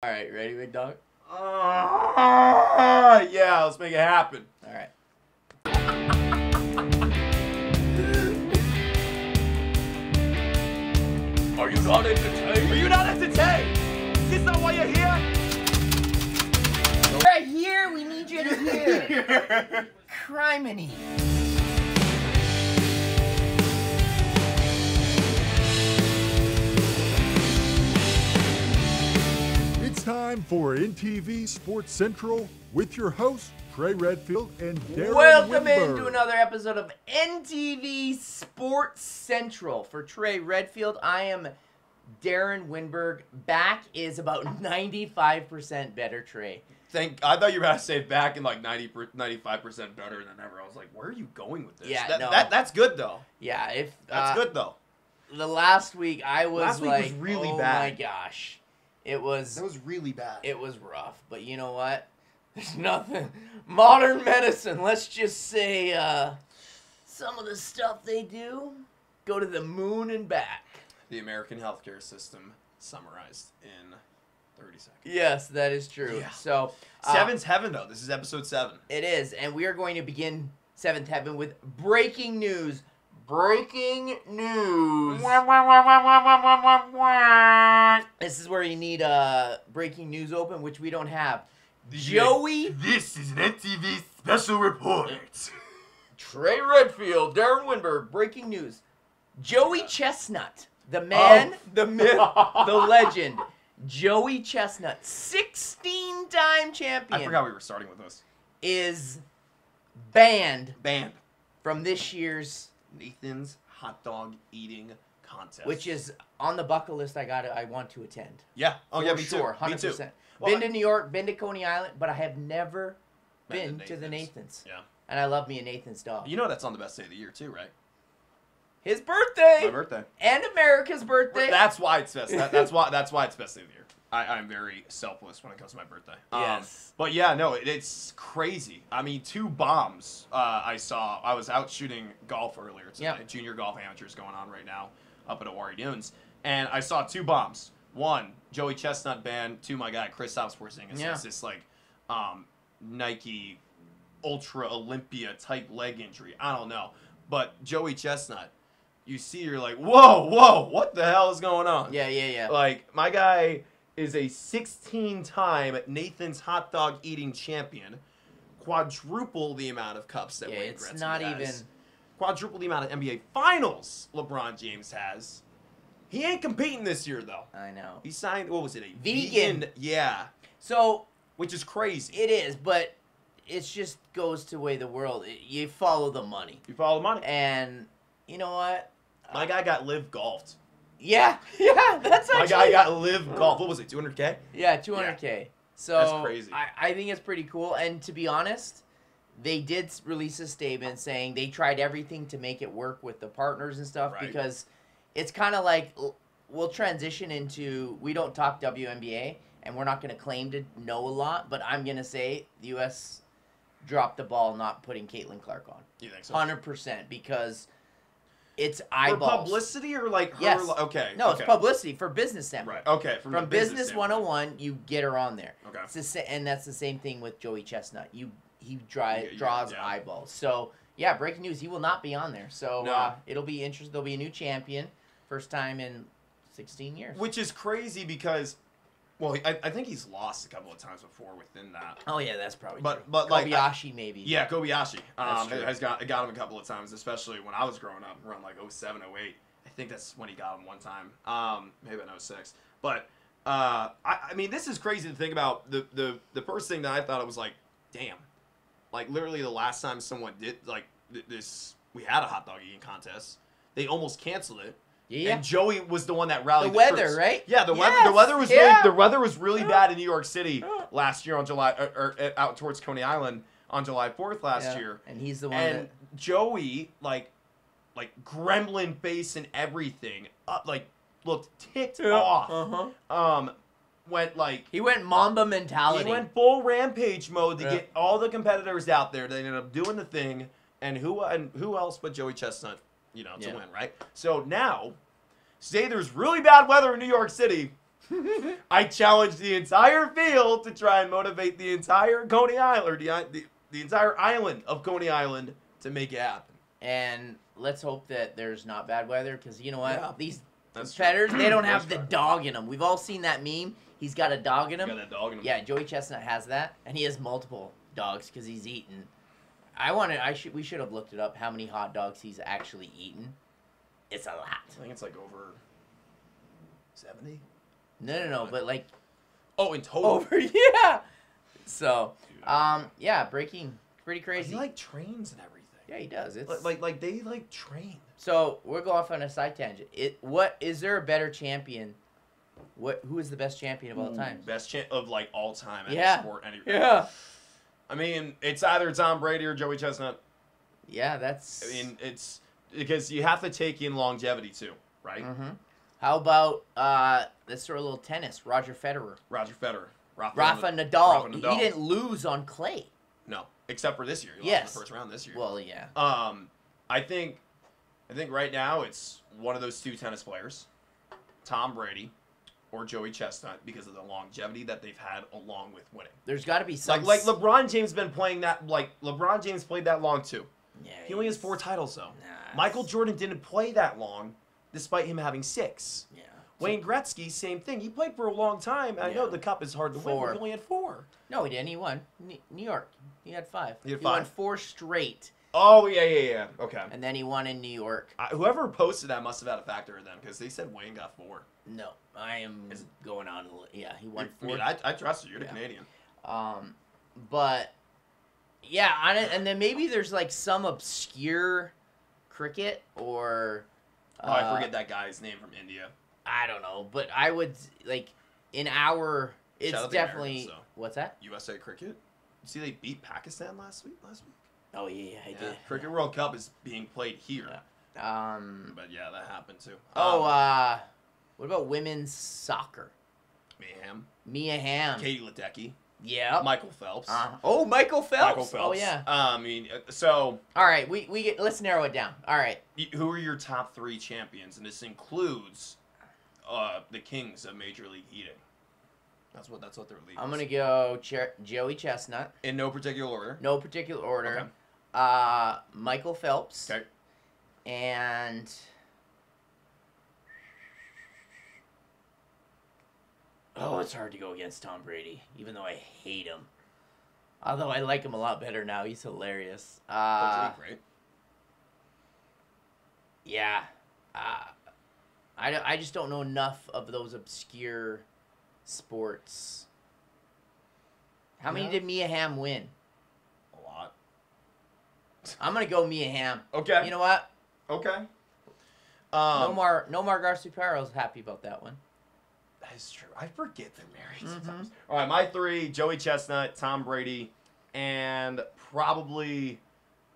All right, ready, big dog? Yeah, let's make it happen. All right. Are you not entertained? Are you not entertained? Is this not why you're here? Right here, we need you to hear. Criminy. It's time for NTV Sports Central with your hosts, Trey Redfield and Darren Welcome Winberg. into another episode of NTV Sports Central. For Trey Redfield, I am Darren Winberg. Back is about 95% better, Trey. I thought you were about to say back in like 95% better than ever. I was like, where are you going with this? Yeah, That's good though. Yeah, if That's good though. The last week I was Last week like, was really oh bad. my gosh, it was. That was really bad. It was rough, but you know what? There's nothing. Modern medicine, let's just say some of the stuff they do go to the moon and back. The American healthcare system summarized in 30 seconds. Yes, that is true. Yeah. So Seven's heaven, though. This is episode 7. it is, and we are going to begin Seventh Heaven with breaking news. Breaking news. This is where you need breaking news open, which we don't have. Joey. This is an NTV special report. Trey Redfield, Darren Winberg, breaking news. Joey Chestnut, the man, the myth, the legend. Joey Chestnut, 16-time champion. I forgot we were starting with this. Is banned Banned. from this year's, Nathan's hot dog eating contest. which is on the bucket list. I want to attend. Yeah. Oh, yeah, me sure, too. 100%. Me too. Been Well, to New York, been to Coney Island, but I have never Been been to to the Nathan's. Nathans. Yeah. And I love me a Nathan's dog. You know that's on the best day of the year, too, right? His birthday. My birthday. And America's birthday. That's why it's best. That's why it's best day of the year. I'm very selfless when it comes to my birthday. Yes. But yeah, no, it's crazy. I mean, 2 bombs I saw. I was out shooting golf earlier today. Yep. Junior golf amateurs going on right now up at Awari Dunes. And I saw 2 bombs. 1, Joey Chestnut banned. 2, my guy, Kristaps Porzingis. Yeah. It's this like Nike Ultra Olympia type leg injury. I don't know. But Joey Chestnut, you see, you're like, whoa, what the hell is going on? Yeah. Like, my guy is a 16-time Nathan's hot dog eating champion, quadruple the amount of cups that Wayne it's Gretzky not has, even. quadruple the amount of NBA Finals LeBron James has. He ain't competing this year though. I know. He signed, what was it, a Vegan. Yeah, So which is crazy. it is, but it just goes to the way the world. You follow the money, You follow the money. and you know what? My guy got live golfed. Yeah, that's actually. My guy got live golf. What was it, 200K? Yeah, 200K. So That's crazy. I think it's pretty cool. And to be honest, they did release a statement saying they tried everything to make it work with the partners and stuff, Right. because it's kind of like we'll transition into, we don't talk WNBA and we're not going to claim to know a lot, but I'm going to say the U.S. dropped the ball not putting Caitlin Clark on. You think so? 100%, because it's For eyeballs. publicity or like her? Yes. Okay. No, okay. it's publicity for business standpoint. Right. Okay. From the Business standpoint. 101, you get her on there. Okay. It's and that's the same thing with Joey Chestnut. He Yeah, draws yeah. eyeballs. So, yeah, breaking news, he will not be on there. So, No. it'll be interesting. There'll be a new champion. First time in 16 years. Which is crazy because, well, I think he's lost a couple of times before within that. Oh, yeah, that's probably But- true. but, like, Kobayashi, maybe. Yeah, Kobayashi. That's true. Has got him a couple of times, especially when I was growing up, around like 07, 08. I think that's when he got him one time. Maybe in 06. But, I mean, this is crazy to think about. The first thing that I thought, it was like, damn. Like, literally the last time someone did, like, this, we had a hot dog eating contest. They almost canceled it. Yeah. And Joey was the one that rallied The weather, troops. right? Yeah, the Yes, weather was yeah. the weather was really bad in New York City last year on July or out towards Coney Island on July 4th last Yeah. year. And he's the one And that. Joey, like gremlin face and everything, looked ticked off. Went like He went Mamba mentality. he went full rampage mode to Yeah. get all the competitors out there. They ended up doing the thing, and who else but Joey Chestnut, to Yeah. win, right? So now, say there's really bad weather in New York City, I challenged the entire field to try and motivate the entire Coney Island, or the entire island of Coney Island to make it happen. And let's hope that there's not bad weather, because you know what? Yeah. These That's competitors, true. they don't have That's the true. dog in them. We've all seen that meme. He's got a dog in him. Got that dog in him. Yeah, Joey Chestnut has that, and he has multiple dogs because he's eaten. We should have looked it up, how many hot dogs he's actually eaten. It's a lot. I think it's like over 70. No, but like Oh, in total. over, yeah. So, Dude. yeah, breaking, pretty crazy. He like trains and everything. Yeah, he does. It's Like they like train. So we'll go off on a side tangent. What is there a better champion? Who is the best champion of all time? Best of like all time. Any Yeah. sport. Any. Yeah. I mean, it's either Tom Brady or Joey Chestnut. Yeah, that's. I mean, it's because you have to take in longevity too, right? Mm-hmm. How about let's throw a little tennis? Roger Federer. Roger Federer. Rafa Nadal. Rafa Nadal. He didn't lose on clay. No, except for this year. He Yes. lost in the first round this year. Well, yeah. I think right now it's one of those two tennis players, Tom Brady or Joey Chestnut, because of the longevity that they've had along with winning. There's got to be some. Like LeBron James been playing that. Like LeBron James played that long too. Yeah, He only has 4 titles though. Nah, Michael Jordan didn't play that long, despite him having 6. Yeah. Wayne Gretzky, same thing. He played for a long time. I know Yeah. the cup is hard to win, 4. but he only had 4. No, he didn't. He won. New York. He had 5. He had won 5? 4 straight, Oh yeah. Okay. and then he won in New York. Whoever posted that must have had a factor in them, because they said Wayne got 4. No, I am going on. Yeah, he won I 4. mean, I trust you. You're the Canadian. But yeah, and then maybe there's like some obscure cricket or Oh, I forget that guy's name from India. I don't know, but I would like in our. It's Shout out the definitely Americans, though. what's that? USA Cricket. You see, they beat Pakistan last week. Oh yeah, I did. Cricket World Cup is being played here. Yeah. But yeah, that happened too. What about women's soccer? Mayhem. Mia Hamm. Katie Ledecky. Yeah. Michael Phelps. Michael Phelps. Michael Phelps. Oh yeah. I mean, so. All right, we get. Let's narrow it down. All right. Who are your top 3 champions? And this includes the kings of Major League Eating. That's what their league is. I'm gonna go Joey Chestnut. In no particular order. No particular order. Okay. Michael Phelps. Okay. And it's hard to go against Tom Brady, even though I hate him. Although I like him a lot better now. He's hilarious. Great. Yeah. I just don't know enough of those obscure sports. How many did Mia Hamm win? A lot. I'm gonna go Mia Hamm. Okay. You know what? Okay. No more Garciaparro's happy about that one. That is true. I forget they're married Mm-hmm. sometimes. All right, my 3: Joey Chestnut, Tom Brady, and probably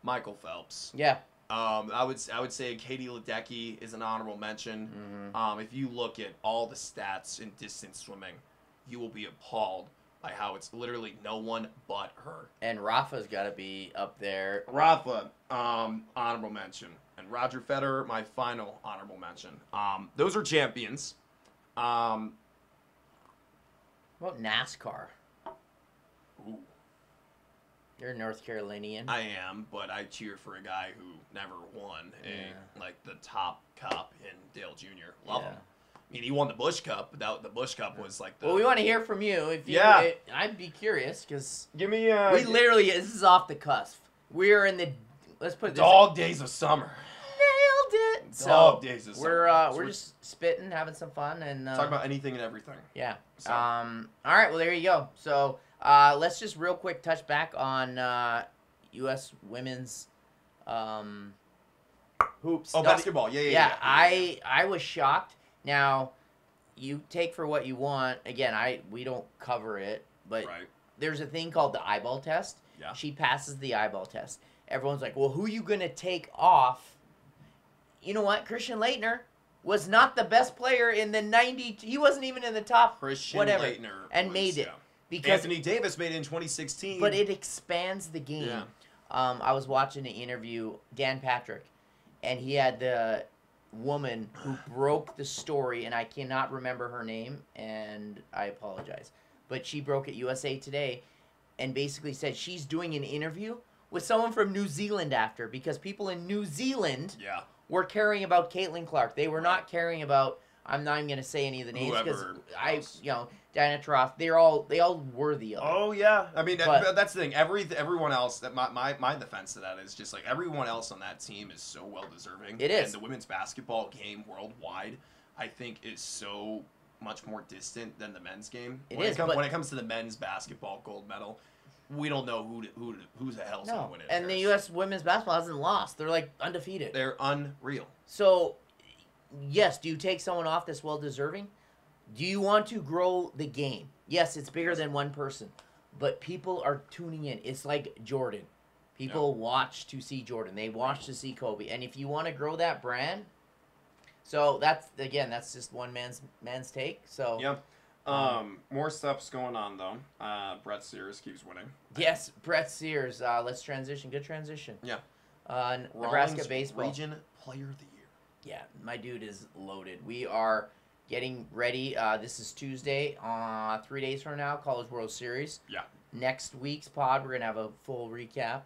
Michael Phelps. Yeah. I would say Katie Ledecky is an honorable mention. Mm-hmm. If you look at all the stats in distance swimming, you will be appalled by how it's literally no one but her. And Rafa's got to be up there. Rafa, honorable mention. And Roger Federer, my final honorable mention. Those are champions. What about NASCAR? Ooh. You're a North Carolinian. I am, but I cheer for a guy who never won the top cup in Dale Jr. Love him. I mean, he won the Busch Cup, but the Busch Cup was like the... Well, we want to hear from you. I'd be curious, because Give me we literally, this is off the cusp. We're in the, let's put it this dog days of summer. Nailed it. Dog days of We're summer. we're just spitting, having some fun, and Talk about anything and everything. yeah. So. All right. Well, there you go. So let's just real quick touch back on U.S. women's hoops. Oh, basketball. Yeah. I was shocked. Now, you take for what you want. Again, we don't cover it, but Right. there's a thing called the eyeball test. Yeah. She passes the eyeball test. Everyone's like, well, who are you going to take off? You know what? Christian Laettner was not the best player in the 90. He wasn't even in the top Christian whatever. Laettner And made it. Because Anthony Davis made it in 2016. but it expands the game. Yeah. I was watching an interview, Dan Patrick, and he had woman who broke the story, and I cannot remember her name, and I apologize. But she broke it USA Today and basically said she's doing an interview with someone from New Zealand after, because people in New Zealand were caring about Caitlin Clark. They were not caring about, I'm not even going to say any of the names because Diana Taurasi, they all worthy of it. Oh yeah, I mean that's the thing. Everyone else, that my defense to that is just like everyone else on that team is so well deserving. It is. And the women's basketball game worldwide, I think, is so much more distant than the men's game. When it comes to the men's basketball gold medal, we don't know who the hell's gonna win it. And the U.S. women's basketball hasn't lost. They're like undefeated. They're unreal. So, yes, do you take someone off that's well deserving? Do you want to grow the game? Yes, it's bigger than one person, but people are tuning in. It's like Jordan. People watch to see Jordan. They watch to see Kobe. And if you want to grow that brand, so that's just one man's take. So more stuff's going on though. Brett Sears keeps winning. Yes, Brett Sears. Let's transition. Good transition. Yeah. Nebraska baseball Region Player of the Year. Yeah, my dude is loaded. We are getting ready. This is Tuesday. 3 days from now, College World Series. Yeah. Next week's pod, we're going to have a full recap.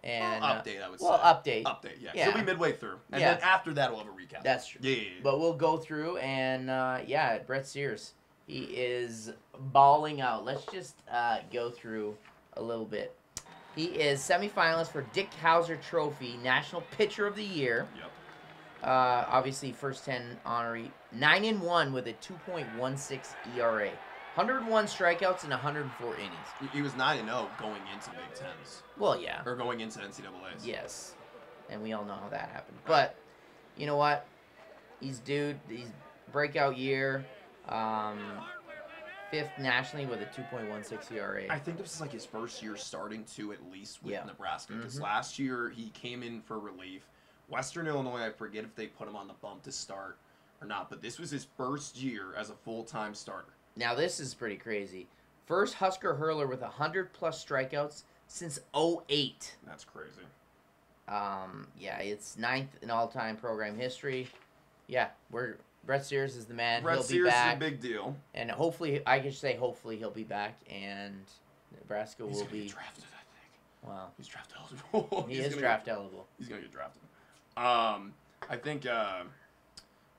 And update, I would say. Well, update. Update, yeah. It'll be midway through. And then after that, we'll have a recap. That's true. Yeah. But we'll go through, and Brett Sears, he is balling out. Let's just go through a little bit. He is semifinalist for Dick Hauser Trophy, National Pitcher of the Year. Yep. Obviously, first 10 honoree. 9-1 with a 2.16 ERA. 101 strikeouts and 104 innings. He was 9-0 going into Big Tens. Well, yeah. Or going into NCAAs. Yes. And we all know how that happened. But, you know what? He's breakout year. 5th nationally with a 2.16 ERA. I think this is like his first year starting to, at least with Nebraska. Because last year he came in for relief. Western Illinois, I forget if they put him on the bump to start or not, but this was his first year as a full-time starter. Now this is pretty crazy. First Husker hurler with 100-plus strikeouts since 2008. That's crazy. It's 9th in all-time program history. Yeah, Brett Sears is the man. Brett Sears is a big deal. And hopefully, I can say hopefully he'll be back, and Nebraska will be drafted, I think. Wow. He's draft eligible. He is draft eligible. He's going to get drafted. I think,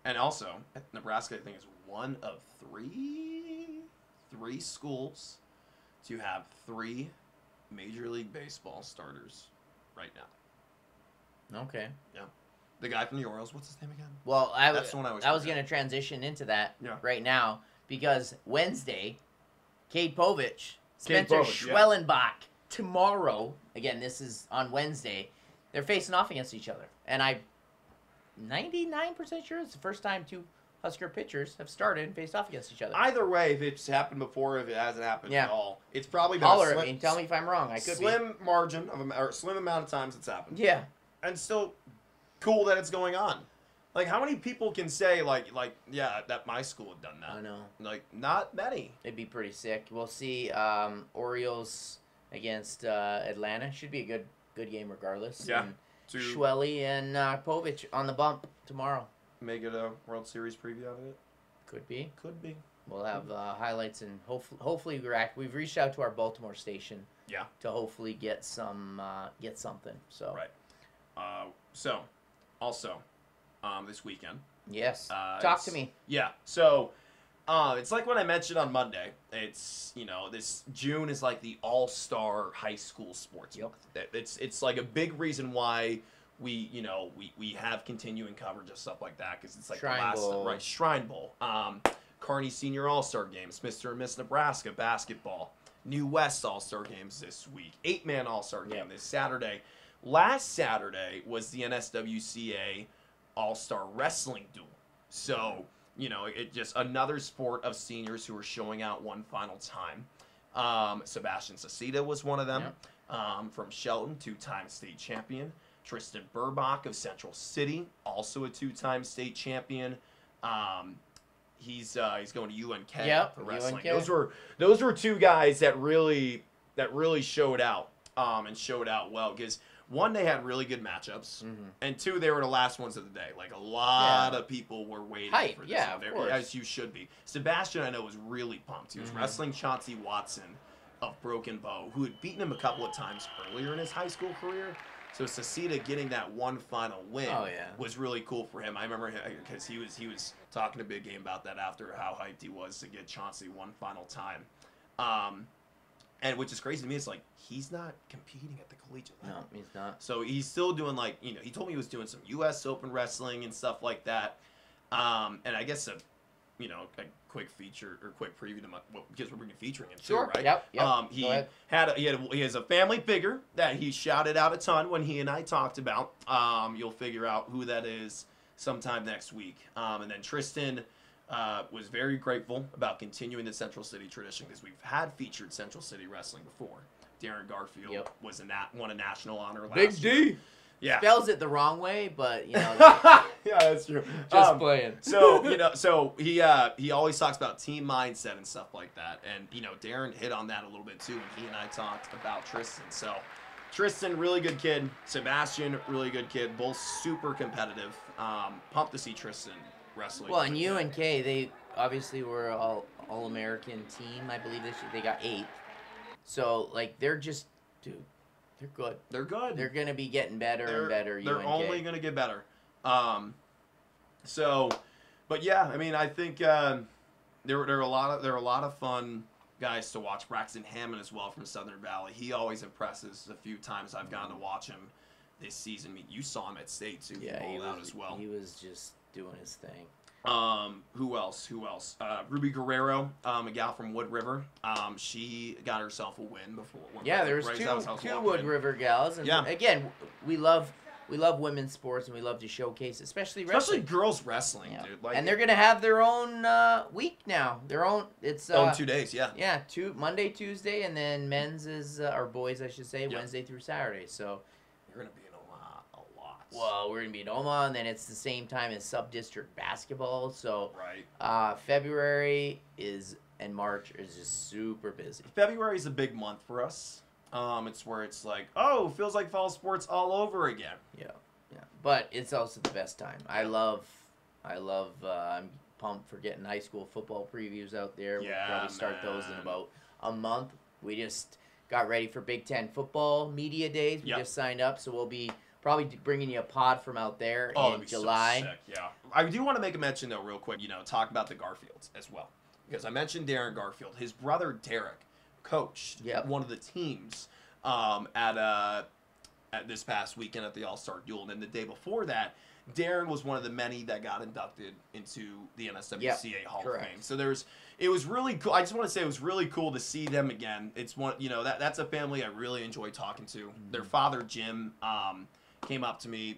and also, Nebraska, I think, is one of three schools to have 3 Major League Baseball starters right now. Okay. Yeah. The guy from the Orioles, what's his name again? Well, I was going to transition into that right now, because Wednesday, Cade Povich, Spencer Schwellenbach, tomorrow, again, this is on Wednesday, they're facing off against each other. And I'm 99% sure it's the first time 2 Husker pitchers have started and faced off against each other. Either way, if it's happened before, if it hasn't happened at all, it's probably been Holler at me and tell me if I'm wrong. I could slim margin of or slim amount of times it's happened. Yeah. And still cool that it's going on. Like, how many people can say, that my school had done that? I know. Like, not many. It'd be pretty sick. We'll see Orioles against Atlanta. Should be a good game regardless. Yeah. And Schwelly and Povich on the bump tomorrow. Make it a World Series preview out of it? Could be. Could be. We'll have highlights, and hopefully we've reached out to our Baltimore station. Yeah. To hopefully get something. So. Right. So, also, this weekend. Yes. Talk to me. Yeah. So, it's like what I mentioned on Monday. It's, this June is like the all-star high school sports month. It's like a big reason why we have continuing coverage of stuff like that, because it's like Shrine Bowl. Right, Shrine Bowl. Kearney Senior All-Star Games, Mr. and Miss Nebraska basketball, New West All-Star Games this week, 8-man All-Star game this Saturday. Last Saturday was the NSWCA All-Star Wrestling Dual. So, it just another sport of seniors who are showing out one final time. Sebastian Sacita was one of them. From Shelton, 2-time state champion. Tristan Burbach of Central City, also a 2-time state champion. He's going to UNK for wrestling. UNK. Those were 2 guys that really showed out and showed out well, because one, they had really good matchups, and two, they were the last ones of the day. Like, a lot of people were waiting for this. Yeah, of course. As you should be. Sebastian, I know, was really pumped. He was wrestling Chauncey Watson of Broken Bow, who had beaten him a couple of times earlier in his high school career. So Sasita getting that one final win was really cool for him. I remember because he was talking to Big Game about that after how hyped he was to get Chauncey one final time. And which is crazy to me, it's like he's not competing at the collegiate level. No, he's not. So he's still doing he told me he was doing some U.S. Open wrestling and stuff like that. And I guess a quick feature or quick preview to because we're going to be featuring him too, right? Yep. He has a family figure that he shouted out a ton when he and I talked about. You'll figure out who that is sometime next week. And then Tristan was very grateful about continuing the Central City tradition because we've had featured Central City wrestling before. Darren Garfield won a national honor last year. Big D. Yeah. Spells it the wrong way, but yeah, that's true. Just playing. So he always talks about team mindset and stuff like that, and Darren hit on that a little bit too when he and I talked about Tristan. So Tristan, really good kid. Sebastian, really good kid. Both super competitive. Pumped to see Tristan wrestling. Well, and UNK, they obviously were all-American team. I believe they got 8th. So they're just they're good. They're good. They're going to be getting better and better. They're UNK. only going to get better. But yeah, I mean, I think there are a lot of fun guys to watch. Braxton Hammond as well from Southern Valley. He always impresses. A few times I've gotten to watch him this season. I mean, you saw him at state too. Yeah, he balled out as well. He was just doing his thing. Who else? Ruby Guerrero, a gal from Wood River. She got herself a win before. Yeah, there's two Wood River gals. And again, we love women's sports and we love to showcase, especially girls wrestling, dude. And they're gonna have their own week now. It's 2 days, yeah. Yeah, Monday, Tuesday, and then men's is or boys, I should say, Wednesday through Saturday. So you're gonna be in Omaha a lot. Well, we're gonna be in Omaha, and then it's the same time as sub-district basketball. So February and March is just super busy. February is a big month for us. It's where it's like, feels like fall sports all over again. Yeah. But it's also the best time. I'm pumped for getting high school football previews out there. We'll probably start those in about a month. We just got ready for Big Ten football media days. We just signed up, so we'll be probably bringing you a pod from out there in July. So sick, yeah. I do want to make a mention though, real quick. Talk about the Garfields as well, because I mentioned Darren Garfield. His brother Derek coached one of the teams at this past weekend at the All-Star Dual. And then the day before that, Darren was one of the many that got inducted into the NSWCA Hall of Fame. So it was really cool. I just want to say it was really cool to see them again. It's one, that's a family I really enjoy talking to. Mm-hmm. Their father, Jim, came up to me,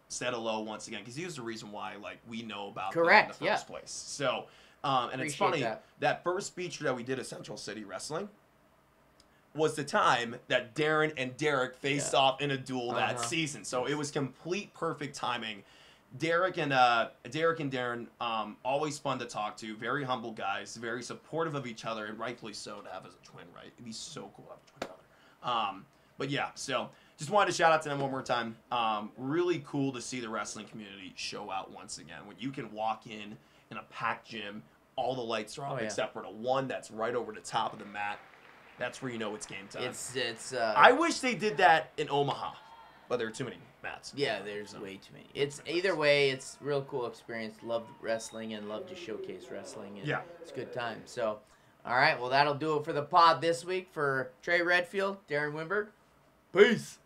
said hello once again, because he was the reason why we know about them in the first place. So, and it's funny, that first feature that we did at Central City Wrestling was the time that Darren and Derek faced off in a duel that season. So it was complete perfect timing. Derek and Darren, always fun to talk to. Very humble guys, very supportive of each other, and rightfully so to have as a twin, right? It'd be so cool to have a twin brother. But yeah, so just wanted to shout out to them one more time. Really cool to see the wrestling community show out once again. When you can walk in a packed gym, all the lights are off except for the one that's right over the top of the mat. That's where you know it's game time. I wish they did that in Omaha, but there are too many mats. Yeah, there's way too many. It's either way, it's a real cool experience. Love wrestling and love to showcase wrestling. And it's a good time. So, all right, well, that'll do it for the pod this week. For Trey Redfield, Darren Wimberg. Peace.